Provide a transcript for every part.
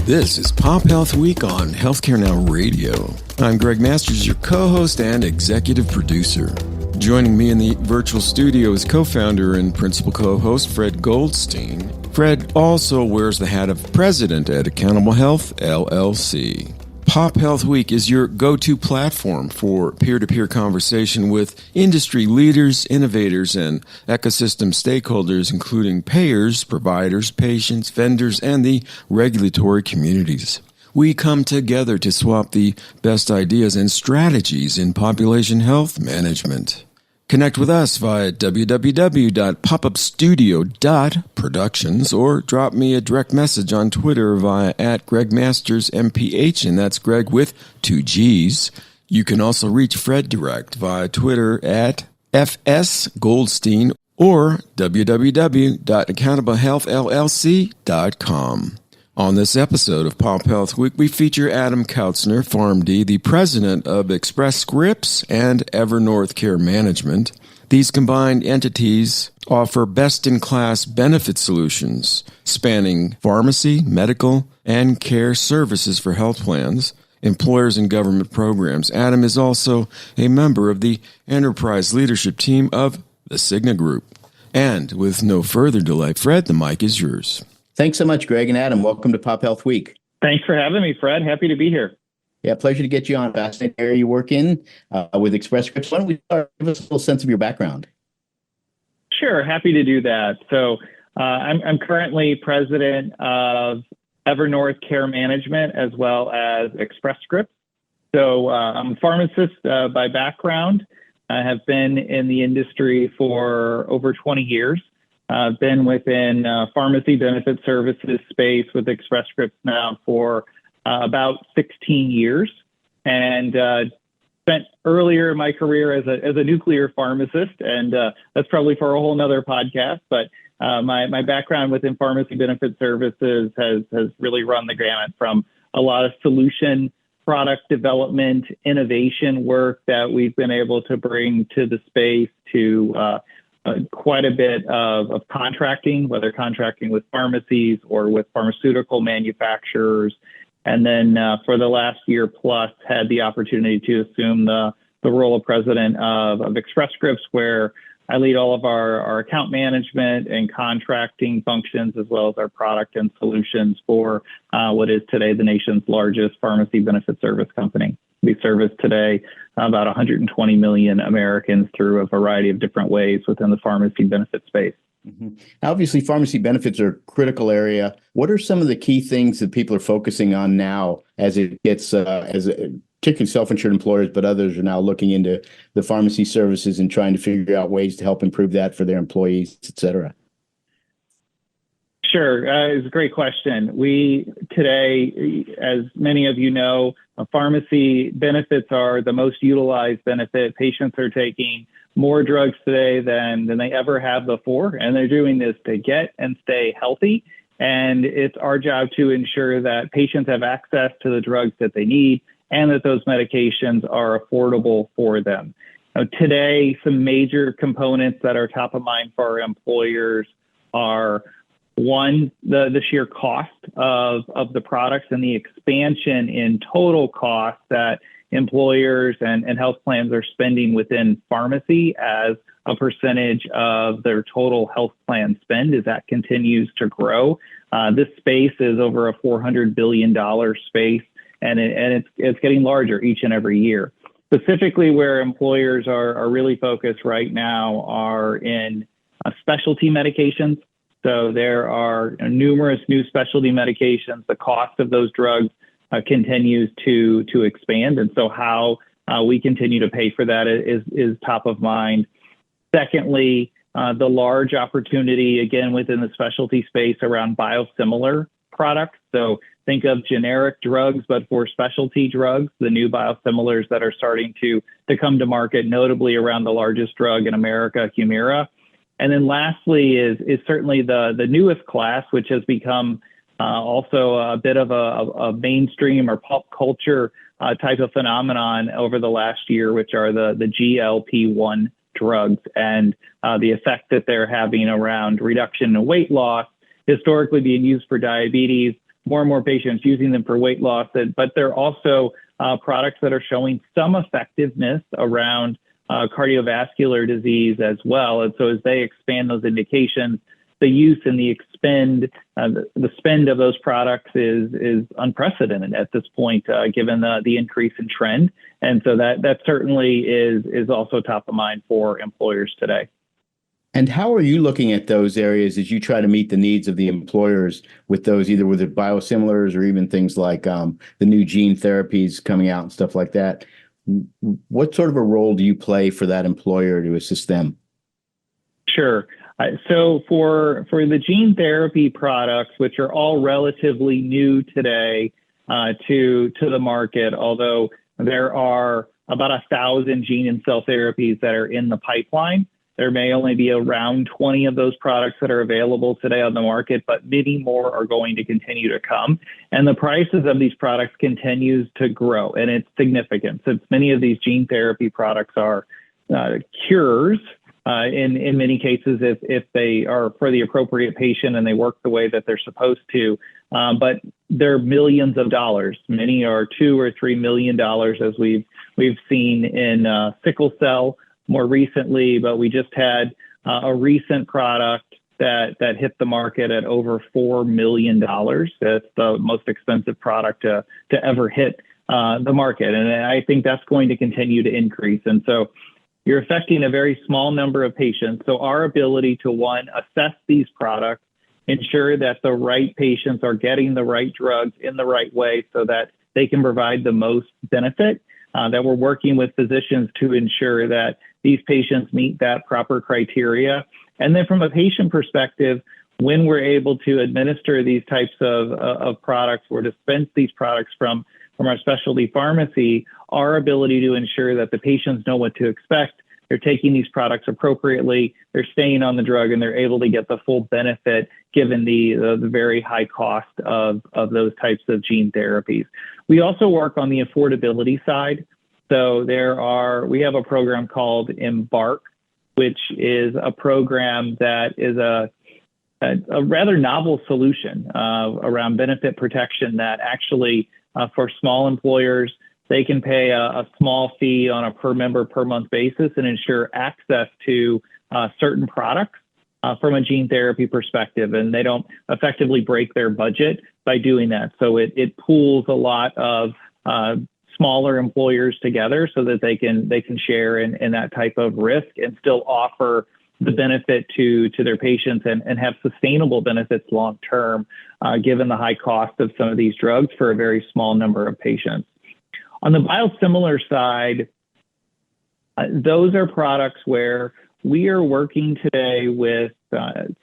This is PopHealth Week on Healthcare Now Radio. I'm Gregg Masters, your co-host and executive producer. Joining me in the virtual studio is co-founder and principal co-host Fred Goldstein. Fred also wears the hat of president at Accountable Health, LLC. PopHealth Week is your go-to platform for peer-to-peer conversation with industry leaders, innovators, and ecosystem stakeholders, including payers, providers, patients, vendors, and the regulatory communities. We come together to swap the best ideas and strategies in population health management. Connect with us via www.popupstudio.productions or drop me a direct message on Twitter via @GreggMastersMPH, and that's Gregg with 2 G's. You can also reach Fred direct via Twitter @FSGoldstein or www.accountablehealthllc.com. On this episode of PopHealth Week, we feature Adam Kautzner, PharmD, the president of Express Scripts and Evernorth Care Management. These combined entities offer best-in-class benefit solutions spanning pharmacy, medical, and care services for health plans, employers, and government programs. Adam is also a member of the enterprise leadership team of the Cigna Group. And with no further delay, Fred, the mic is yours. Thanks so much, Gregg and Adam. Welcome to PopHealth Week. Thanks for having me, Fred. Happy to be here. Yeah, pleasure to get you on. Fascinating area you work in with Express Scripts. Why don't we start? Give us a little sense of your background. Sure, happy to do that. So I'm currently president of Evernorth Care Management as well as Express Scripts. So I'm a pharmacist by background. I have been in the industry for over 20 years. I've been within pharmacy benefit services space with Express Scripts now for about 16 years, and spent earlier in my career as a nuclear pharmacist, and that's probably for a whole nother podcast. But my background within pharmacy benefit services has really run the gamut from a lot of solution product development, innovation work that we've been able to bring to the space to quite a bit of contracting, whether contracting with pharmacies or with pharmaceutical manufacturers. And then for the last year plus, had the opportunity to assume the role of president of Express Scripts, where I lead all of our account management and contracting functions, as well as our product and solutions for what is today the nation's largest pharmacy benefit service company. We service today about 120 million Americans through a variety of different ways within the pharmacy benefit space. Mm-hmm. Obviously, pharmacy benefits are a critical area. What are some of the key things that people are focusing on now as it gets, particularly self-insured employers, but others are now looking into the pharmacy services and trying to figure out ways to help improve that for their employees, et cetera? Sure. It's a great question. We today, as many of you know, pharmacy benefits are the most utilized benefit. Patients are taking more drugs today than they ever have before, and they're doing this to get and stay healthy. And it's our job to ensure that patients have access to the drugs that they need and that those medications are affordable for them. Now, today, some major components that are top of mind for our employers are one, the sheer cost of the products and the expansion in total cost that employers and health plans are spending within pharmacy as a percentage of their total health plan spend as that continues to grow. This space is over a $400 billion space, and it's getting larger each and every year. Specifically, where employers are really focused right now are in specialty medications. So there are numerous new specialty medications. The cost of those drugs continues to expand. And so how we continue to pay for that is top of mind. Secondly, the large opportunity, again, within the specialty space around biosimilar products. So think of generic drugs, but for specialty drugs, the new biosimilars that are starting to come to market, notably around the largest drug in America, Humira. And then lastly is certainly the newest class, which has become also a bit of a mainstream or pop culture type of phenomenon over the last year, which are the GLP-1 drugs and the effect that they're having around reduction in weight loss, historically being used for diabetes, more and more patients using them for weight loss, but they're also products that are showing some effectiveness around cardiovascular disease as well. And so as they expand those indications, the use and the spend of those products is unprecedented at this point, given the increase in trend. And so that certainly is also top of mind for employers today. And how are you looking at those areas as you try to meet the needs of the employers with those, either with the biosimilars or even things like the new gene therapies coming out and stuff like that? What sort of a role do you play for that employer to assist them? Sure. So for the gene therapy products, which are all relatively new today to the market, although there are about 1,000 gene and cell therapies that are in the pipeline, there may only be around 20 of those products that are available today on the market, but many more are going to continue to come. And the prices of these products continues to grow, and it's significant since many of these gene therapy products are cures in many cases if they are for the appropriate patient and they work the way that they're supposed to. But they're millions of dollars. Many are $2 or $3 million, as we've seen in sickle cell more recently, but we just had a recent product that hit the market at over $4 million. That's the most expensive product to ever hit the market. And I think that's going to continue to increase. And so you're affecting a very small number of patients. So our ability to, one, assess these products, ensure that the right patients are getting the right drugs in the right way so that they can provide the most benefit, that we're working with physicians to ensure that these patients meet that proper criteria. And then from a patient perspective, when we're able to administer these types of products or dispense these products from our specialty pharmacy, our ability to ensure that the patients know what to expect, they're taking these products appropriately, they're staying on the drug, and they're able to get the full benefit given the very high cost of those types of gene therapies. We also work on the affordability side. So we have a program called Embark, which is a program that is a rather novel solution around benefit protection that actually for small employers, they can pay a small fee on a per member per month basis and ensure access to certain products from a gene therapy perspective. And they don't effectively break their budget by doing that. So it pools a lot of smaller employers together so that they can share in that type of risk and still offer the benefit to their patients and have sustainable benefits long term, given the high cost of some of these drugs for a very small number of patients. On the biosimilar side, those are products where we are working today with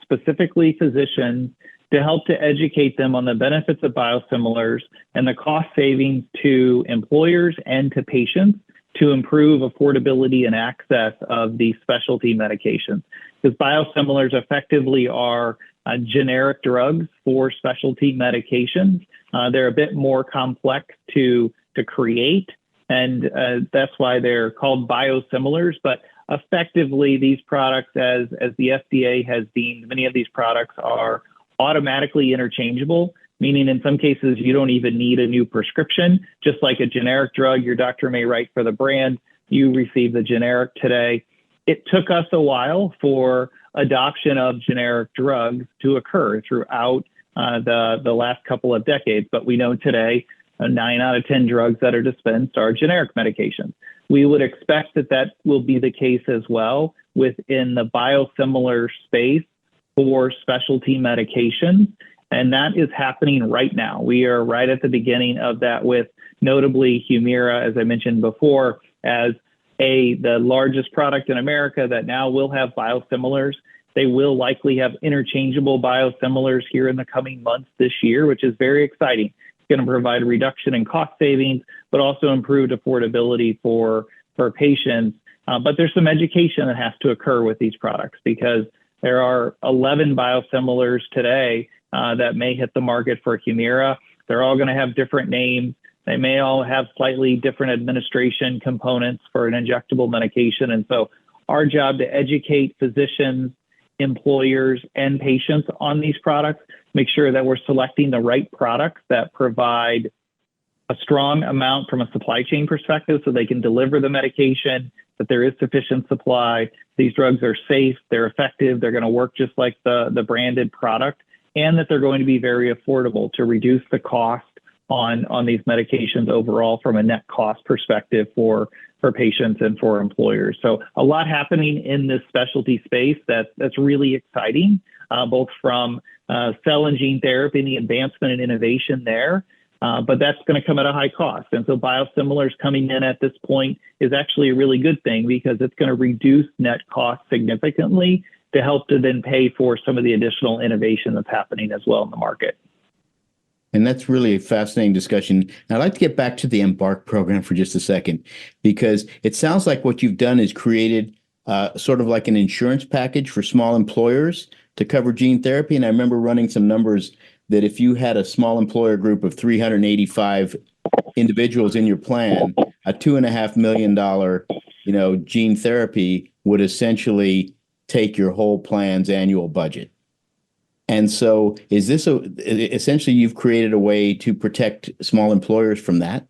specifically physicians to help to educate them on the benefits of biosimilars and the cost savings to employers and to patients to improve affordability and access of these specialty medications. Because biosimilars effectively are generic drugs for specialty medications. They're a bit more complex to create, and that's why they're called biosimilars. But effectively, these products, as the FDA has deemed, many of these products are automatically interchangeable, meaning in some cases you don't even need a new prescription. Just like a generic drug your doctor may write for the brand, you receive the generic today. It took us a while for adoption of generic drugs to occur throughout the last couple of decades, but we know today 9 out of 10 drugs that are dispensed are generic medications. We would expect that will be the case as well within the biosimilar space for specialty medications, and that is happening right now. We are right at the beginning of that with notably Humira, as I mentioned before, as the largest product in America that now will have biosimilars. They will likely have interchangeable biosimilars here in the coming months this year, which is very exciting. It's going to provide a reduction in cost savings, but also improved affordability for patients. But there's some education that has to occur with these products because there are 11 biosimilars today that may hit the market for Humira. They're all going to have different names. They may all have slightly different administration components for an injectable medication. And so our job to educate physicians employers and patients on these products, make sure that we're selecting the right products that provide a strong amount from a supply chain perspective so they can deliver the medication, that there is sufficient supply. These drugs are safe, they're effective, they're going to work just like the branded product, and that they're going to be very affordable to reduce the cost on these medications overall from a net cost perspective for patients and for employers. So a lot happening in this specialty space that's really exciting, both from cell and gene therapy and the advancement and innovation there. But that's going to come at a high cost. And so biosimilars coming in at this point is actually a really good thing because it's going to reduce net costs significantly to help to then pay for some of the additional innovation that's happening as well in the market. And that's really a fascinating discussion. And I'd like to get back to the Embark program for just a second, because it sounds like what you've done is created sort of like an insurance package for small employers to cover gene therapy. And I remember running some numbers that if you had a small employer group of 385 individuals in your plan, a $2.5 million, gene therapy would essentially take your whole plan's annual budget. And so is this essentially you've created a way to protect small employers from that?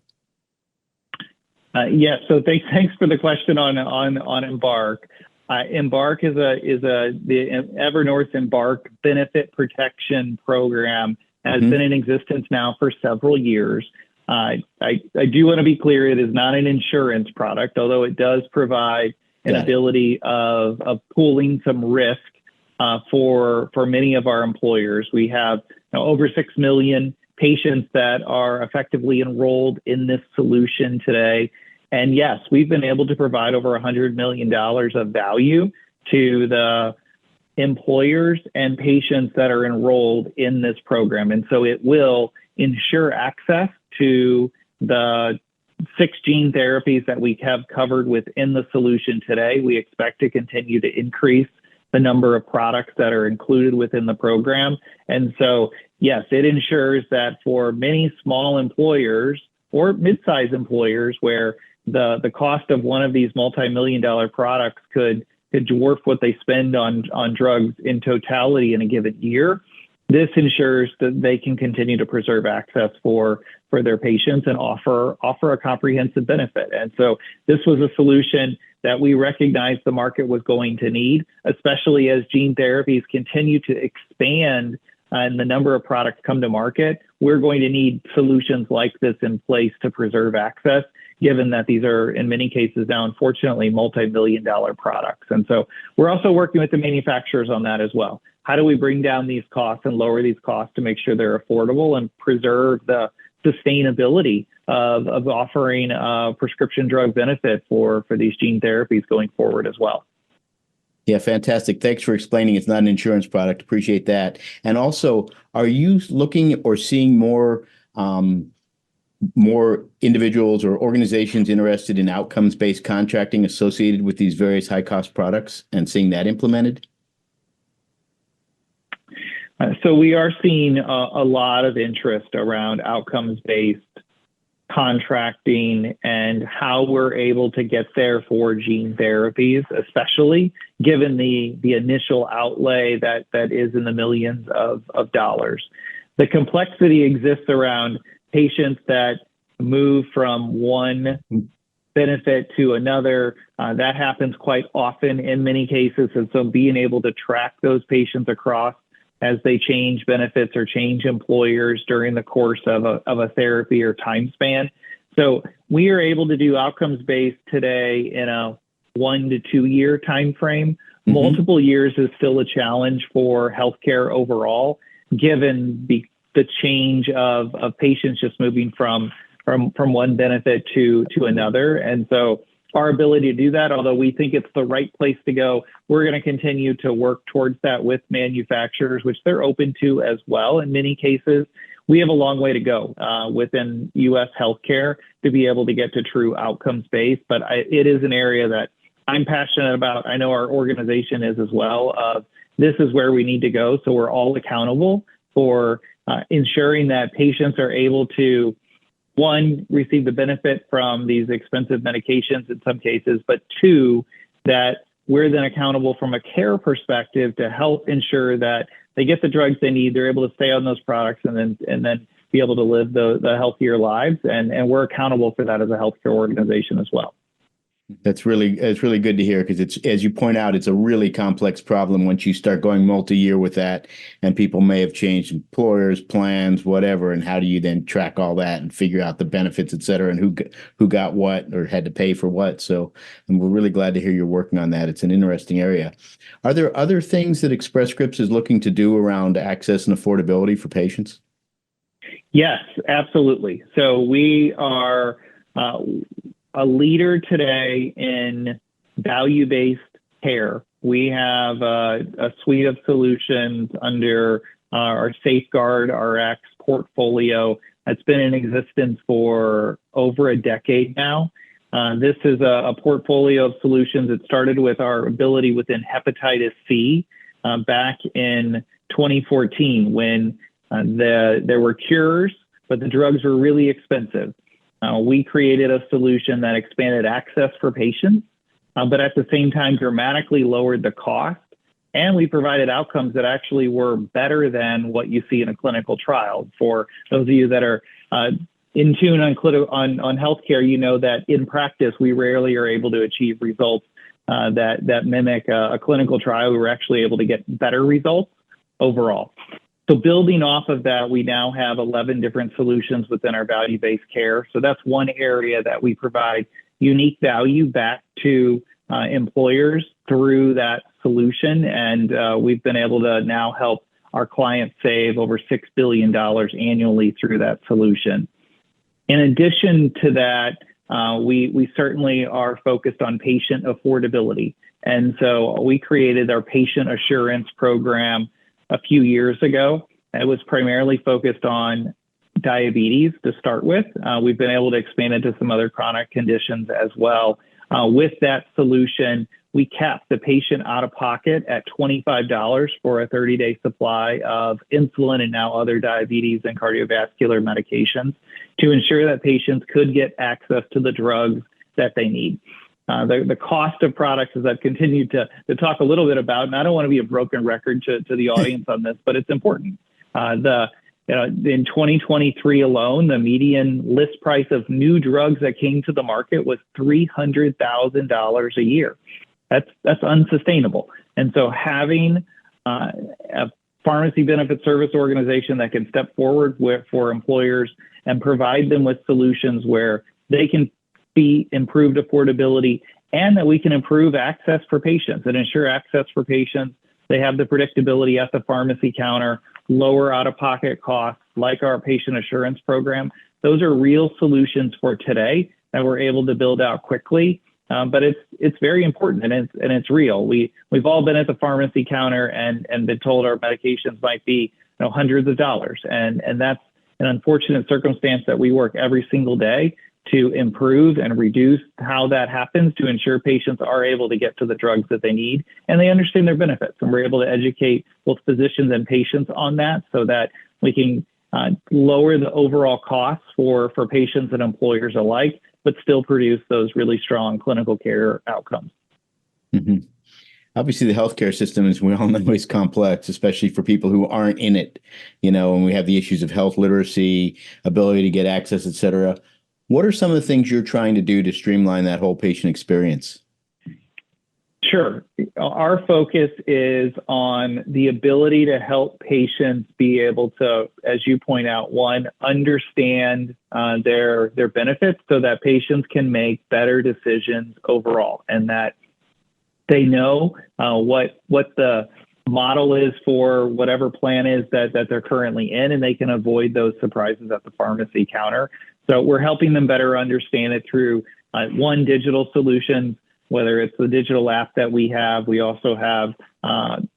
Yes. So thanks for the question on Embark. Embark is the Evernorth Embark benefit protection program has been in existence now for several years. I do want to be clear, it is not an insurance product, although it does provide an ability of pooling some risk for many of our employers. We have over 6 million patients that are effectively enrolled in this solution today. And yes, we've been able to provide over $100 million of value to the employers and patients that are enrolled in this program. And so it will ensure access to the 6 gene therapies that we have covered within the solution today. We expect to continue to increase the number of products that are included within the program. And so, yes, it ensures that for many small employers or mid-sized employers where the cost of one of these multi-million-dollar products could dwarf what they spend on drugs in totality in a given year, this ensures that they can continue to preserve access for their patients and offer a comprehensive benefit. And so this was a solution that we recognized the market was going to need, especially as gene therapies continue to expand and the number of products come to market. We're going to need solutions like this in place to preserve access, given that these are, in many cases now, unfortunately, multi-million-dollar products. And so we're also working with the manufacturers on that as well. How do we bring down these costs and lower these costs to make sure they're affordable and preserve the sustainability of offering a prescription drug benefit for these gene therapies going forward as well? Yeah, fantastic. Thanks for explaining it's not an insurance product. Appreciate that. And also, are you looking or seeing more individuals or organizations interested in outcomes-based contracting associated with these various high-cost products and seeing that implemented? So we are seeing a lot of interest around outcomes-based contracting and how we're able to get there for gene therapies, especially given the initial outlay that is in the millions of dollars. The complexity exists around patients that move from one benefit to another. That happens quite often in many cases. And so being able to track those patients across as they change benefits or change employers during the course of a therapy or time span. So we are able to do outcomes-based today in a 1 to 2 year time frame. Multiple years is still a challenge for healthcare overall, given the change of patients just moving from one benefit to another. And so our ability to do that, although we think it's the right place to go, we're going to continue to work towards that with manufacturers, which they're open to as well. In many cases, we have a long way to go within U.S. healthcare to be able to get to true outcomes-based, but it is an area that I'm passionate about. I know our organization is as well. This is where we need to go, so we're all accountable for ensuring that patients are able to, one, receive the benefit from these expensive medications in some cases, but two, that we're then accountable from a care perspective to help ensure that they get the drugs they need, they're able to stay on those products, and then be able to live the healthier lives. And we're accountable for that as a healthcare organization as well. It's really good to hear, because it's, as you point out, it's a really complex problem once you start going multi-year with that, and people may have changed employers, plans, whatever, and how do you then track all that and figure out the benefits, et cetera, and who got what or had to pay for what. So, and we're really glad to hear you're working on that. It's an interesting area. Are there other things that Express Scripts is looking to do around access and affordability for patients? Yes, absolutely. So we are a leader today in value-based care. We have a suite of solutions under our Safeguard RX portfolio that's been in existence for over a decade now. This is a portfolio of solutions that started with our ability within hepatitis C back in 2014, when there were cures, but the drugs were really expensive. We created a solution that expanded access for patients, but at the same time dramatically lowered the cost. And we provided outcomes that actually were better than what you see in a clinical trial. For those of you that are in tune on healthcare, you know that in practice, we rarely are able to achieve results that mimic a clinical trial. We were actually able to get better results overall. So building off of that, we now have 11 different solutions within our value-based care. So that's one area that we provide unique value back to employers through that solution. And we've been able to now help our clients save over $6 billion annually through that solution. In addition to that, we certainly are focused on patient affordability. And so we created our patient assurance program a few years ago. It was primarily focused on diabetes to start with. We've been able to expand into some other chronic conditions as well. With that solution, we kept the patient out of pocket at $25 for a 30-day supply of insulin and now other diabetes and cardiovascular medications to ensure that patients could get access to the drugs that they need. The cost of products, as I've continued to talk a little bit about, and I don't want to be a broken record to the audience on this, but it's important. In 2023 alone, the median list price of new drugs that came to the market was $300,000 a year. That's unsustainable. And so having a pharmacy benefit service organization that can step forward for employers and provide them with solutions where they can see improved affordability and that we can improve access for patients and ensure access for patients. They have the predictability at the pharmacy counter, lower out-of-pocket costs like our patient assurance program. Those are real solutions for today that we're able to build out quickly. But it's very important and it's real. We've all been at the pharmacy counter and been told our medications might be hundreds of dollars. And that's an unfortunate circumstance that we work every single day to improve and reduce how that happens to ensure patients are able to get to the drugs that they need and they understand their benefits. And we're able to educate both physicians and patients on that so that we can lower the overall costs for patients and employers alike, but still produce those really strong clinical care outcomes. Mm-hmm. Obviously, the healthcare system, as we all know, is complex, especially for people who aren't in it, and we have the issues of health literacy, ability to get access, et cetera. What are some of the things you're trying to do to streamline that whole patient experience? Sure. Our focus is on the ability to help patients be able to, as you point out, one, understand their benefits so that patients can make better decisions overall and that they know what the model is for whatever plan is that they're currently in, and they can avoid those surprises at the pharmacy counter. So we're helping them better understand it through one, digital solutions, whether it's the digital app that we have. We also have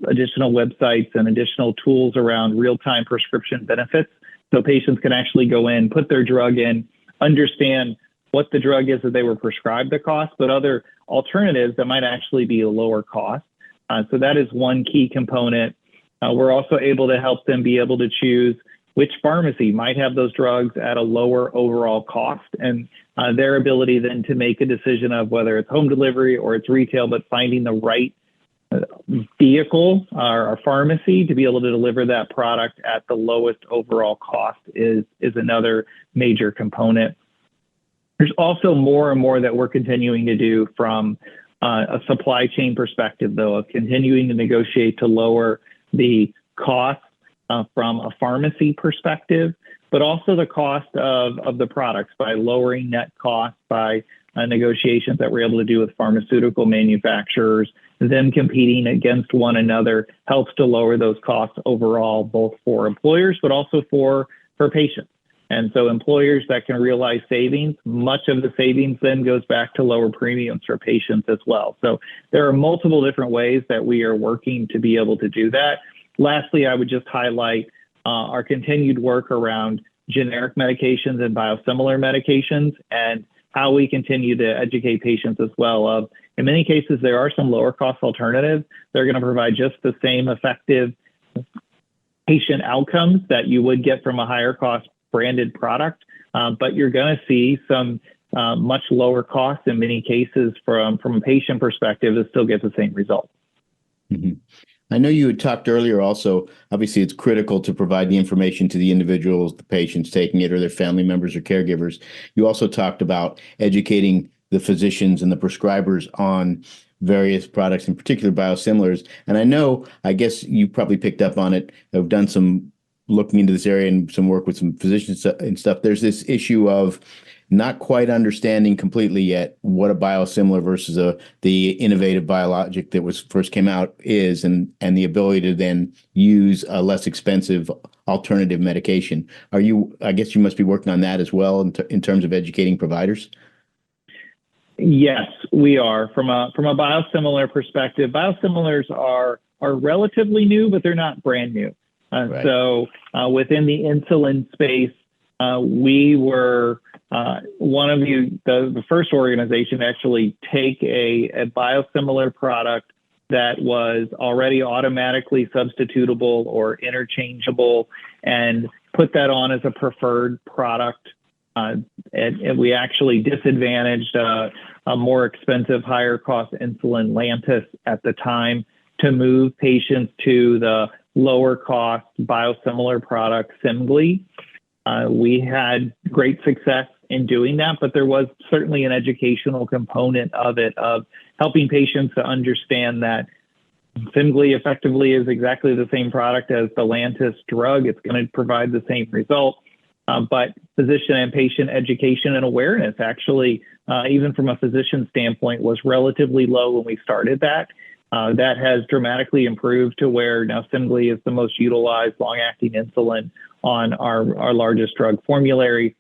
additional websites and additional tools around real-time prescription benefits. So patients can actually go in, put their drug in, understand what the drug is that they were prescribed the cost, but other alternatives that might actually be a lower cost. So that is one key component. We're also able to help them be able to choose which pharmacy might have those drugs at a lower overall cost. And their ability then to make a decision of whether it's home delivery or it's retail, but finding the right vehicle or pharmacy to be able to deliver that product at the lowest overall cost is another major component. There's also more and more that we're continuing to do from a supply chain perspective, though, of continuing to negotiate to lower the cost from a pharmacy perspective, but also the cost of the products by lowering net costs by negotiations that we're able to do with pharmaceutical manufacturers. Them competing against one another helps to lower those costs overall, both for employers, but also for patients. And so employers that can realize savings, much of the savings then goes back to lower premiums for patients as well. So there are multiple different ways that we are working to be able to do that. Lastly, I would just highlight our continued work around generic medications and biosimilar medications and how we continue to educate patients as well. In many cases, there are some lower cost alternatives. They're going to provide just the same effective patient outcomes that you would get from a higher cost branded product, but you're going to see some much lower costs in many cases from a patient perspective to still get the same result. Mm-hmm. I know you had talked earlier also, obviously it's critical to provide the information to the individuals, the patients taking it or their family members or caregivers. You also talked about educating the physicians and the prescribers on various products, in particular biosimilars. And I guess you probably picked up on it. I've done some looking into this area and some work with some physicians and stuff. There's this issue of not quite understanding completely yet what a biosimilar versus the innovative biologic that was first came out is, and the ability to then use a less expensive alternative medication. I guess you must be working on that as well in terms of educating providers? Yes, we are. From a biosimilar perspective, biosimilars are relatively new, but they're not brand new. Right. So within the insulin space, we were one of the first organization to actually take a biosimilar product that was already automatically substitutable or interchangeable and put that on as a preferred product. And we actually disadvantaged a more expensive, higher cost insulin, Lantus, at the time to move patients to the lower cost biosimilar product, Semglee. We had great success in doing that, but there was certainly an educational component of it, of helping patients to understand that Semglee effectively is exactly the same product as the Lantus drug. It's going to provide the same result. But physician and patient education and awareness, actually, even from a physician standpoint, was relatively low when we started that. That has dramatically improved to where now Semglee is the most utilized long-acting insulin on our largest drug formulary.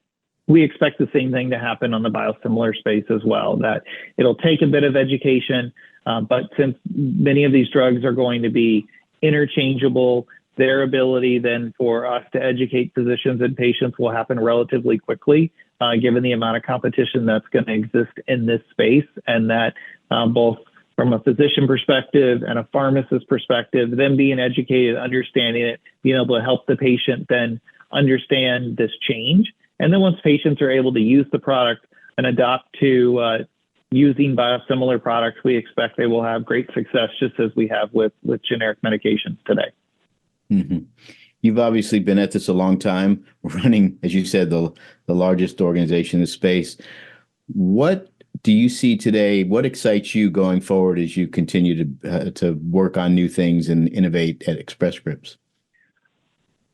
We expect the same thing to happen on the biosimilar space as well, that it'll take a bit of education, but since many of these drugs are going to be interchangeable, their ability then for us to educate physicians and patients will happen relatively quickly, given the amount of competition that's going to exist in this space, and that both from a physician perspective and a pharmacist perspective, them being educated, understanding it, being able to help the patient then understand this change. And then once patients are able to use the product and adopt to using biosimilar products, we expect they will have great success, just as we have with generic medications today. Mm-hmm. You've obviously been at this a long time, running, as you said, the largest organization in the space. What do you see today? What excites you going forward as you continue to work on new things and innovate at Express Scripts?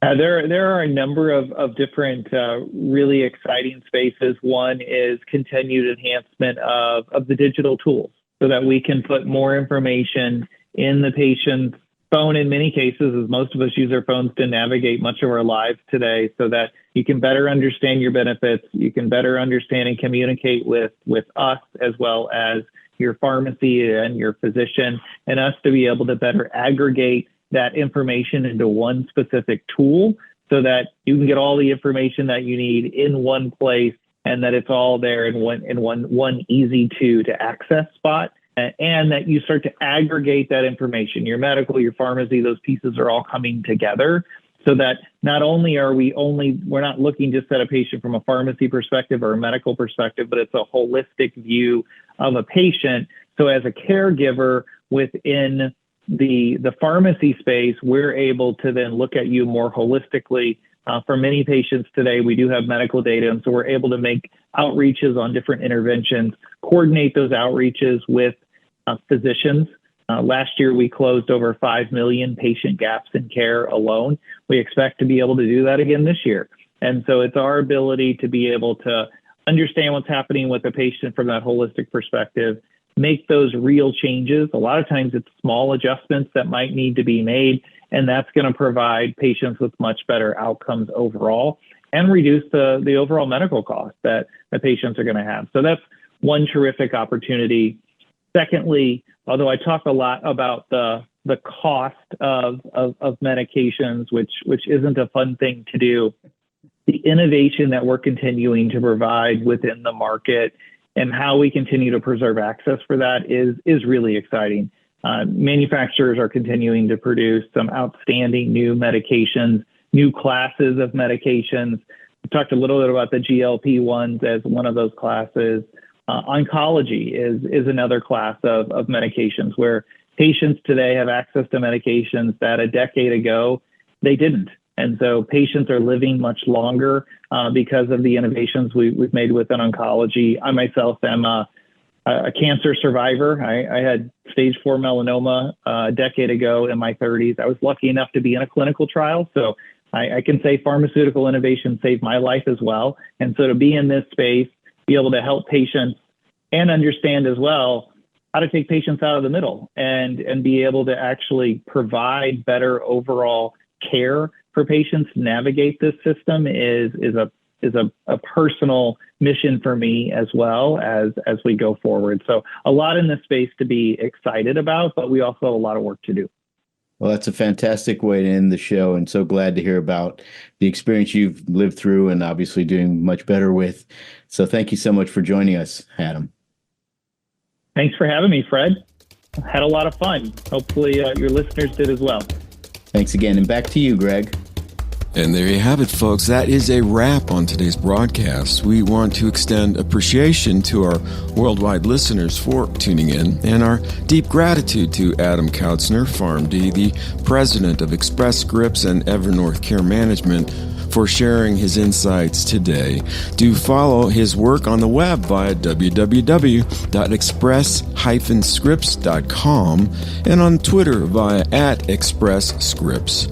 There are a number of different really exciting spaces. One is continued enhancement of the digital tools so that we can put more information in the patient's phone in many cases, as most of us use our phones to navigate much of our lives today, so that you can better understand your benefits, you can better understand and communicate with us as well as your pharmacy and your physician, and us to be able to better aggregate that information into one specific tool so that you can get all the information that you need in one place, and that it's all there in one easy to access spot. And that you start to aggregate that information, your medical, your pharmacy, those pieces are all coming together so that not only we're not looking just at a patient from a pharmacy perspective or a medical perspective, but it's a holistic view of a patient. So as a caregiver within the pharmacy space, we're able to then look at you more holistically. For many patients today, we do have medical data, and so we're able to make outreaches on different interventions, coordinate those outreaches with physicians. Last year, we closed over 5 million patient gaps in care alone. We expect to be able to do that again this year. And so it's our ability to be able to understand what's happening with the patient from that holistic perspective, make those real changes. A lot of times it's small adjustments that might need to be made, and that's going to provide patients with much better outcomes overall and reduce the overall medical costs that the patients are going to have. So that's one terrific opportunity. Secondly, although I talk a lot about the cost of medications, which isn't a fun thing to do, the innovation that we're continuing to provide within the market and how we continue to preserve access for that is really exciting. Manufacturers are continuing to produce some outstanding new medications, new classes of medications. We talked a little bit about the GLP-1s as one of those classes. Oncology is another class of medications where patients today have access to medications that a decade ago they didn't. And so patients are living much longer because of the innovations we've made within oncology. I myself am a cancer survivor. I had stage 4 melanoma a decade ago in my 30s. I was lucky enough to be in a clinical trial. So I can say pharmaceutical innovation saved my life as well. And so to be in this space, be able to help patients and understand as well how to take patients out of the middle and be able to actually provide better overall care for patients, navigate this system is a personal mission for me as well as we go forward. So a lot in this space to be excited about, but we also have a lot of work to do. Well, that's a fantastic way to end the show, and so glad to hear about the experience you've lived through and obviously doing much better with. So thank you so much for joining us, Adam. Thanks for having me, Fred. Had a lot of fun. Hopefully your listeners did as well. Thanks again, and back to you, Gregg. And there you have it, folks. That is a wrap on today's broadcast. We want to extend appreciation to our worldwide listeners for tuning in, and our deep gratitude to Adam Kautzner, PharmD, the president of Express Scripts and Evernorth Care Management, for sharing his insights today. Do follow his work on the web via www.express-scripts.com and on Twitter via @ExpressScripts.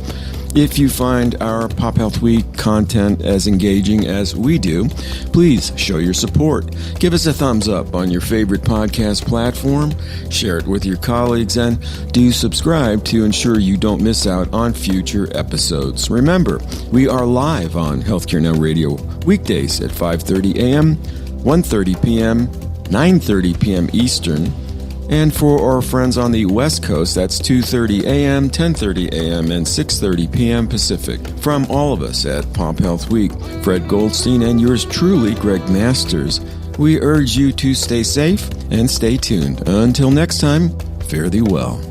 If you find our PopHealth Week content as engaging as we do, please show your support. Give us a thumbs up on your favorite podcast platform, share it with your colleagues, and do subscribe to ensure you don't miss out on future episodes. Remember, we are live on Healthcare Now Radio weekdays at 5:30 a.m., 1:30 p.m., 9:30 p.m. Eastern. And for our friends on the West Coast, that's 2:30 a.m., 10:30 a.m., and 6:30 p.m. Pacific. From all of us at PopHealth Week, Fred Goldstein and yours truly, Gregg Masters, we urge you to stay safe and stay tuned. Until next time, fare thee well.